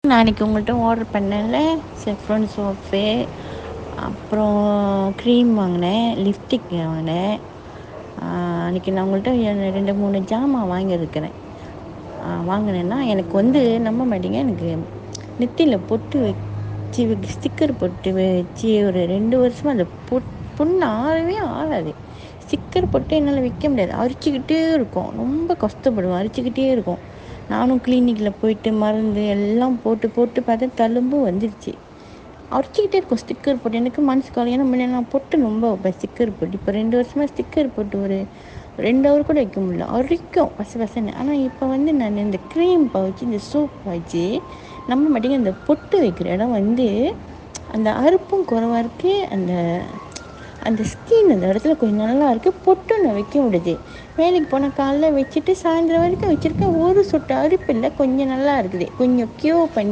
நான் அன்றைக்கி உங்கள்கிட்ட ஆர்டர் பண்ணேன்ல செஃப்ரான் சோப்பு, அப்புறம் க்ரீம் வாங்கினேன், லிப்ஸ்டிக் வாங்கினேன். அன்றைக்கி நான் உங்கள்கிட்ட 2-3 ஜாமான் வாங்கியிருக்கிறேன். வாங்கினேன்னா எனக்கு நம்ப மாட்டீங்க, எனக்கு நெத்தியில் பொட்டு வச்சு ஸ்டிக்கர் பொட்டு வச்சு ஒரு 2 வருஷமாக அந்த புண்ணு ஆறவே ஆறாது. ஸ்டிக்கர் போட்டு என்னால் வைக்க முடியாது, அரிச்சிக்கிட்டே இருக்கும். ரொம்ப கஷ்டப்படுவேன், அரிச்சிக்கிட்டே இருக்கும். நானும் கிளினிக்கில் போயிட்டு மருந்து எல்லாம் போட்டு போட்டு பார்த்தா தழும்பு வந்துடுச்சு. அரிச்சிக்கிட்டே இருக்கும் ஸ்டிக்கர் போட்டு. எனக்கு மனசு கவலை. ஏன்னா முன்னாடி நான் பொட்டு ரொம்ப வைப்பேன் ஸ்டிக்கர் போட்டு. இப்போ 2 வருஷமாக ஸ்டிக்கர் போட்டு ஒரு 2 ஹவர் கூட வைக்க முடியல, அரிக்கும் பச பசன்னு. ஆனால் இப்போ நான் இந்த க்ரீம் வச்சு இந்த சோப் வச்சு நம்ப மாட்டேங்க, அந்த பொட்டு வைக்கிற இடம் அந்த அறுப்பும் குறைவா இருக்குது. அந்த அந்த ஸ்கின் அந்த இடத்துல கொஞ்சம் நல்லா இருக்குது. பொட்டு நான் வைக்க முடியுது. வேலைக்கு போனால் காலைல வச்சுட்டு சாயந்தரம் வரைக்கும் வச்சுருக்கேன், ஒரு சொட்டு அரிப்பு இல்லை, கொஞ்சம் நல்லா இருக்குது. கொஞ்சம் க்யூர் பண்ணி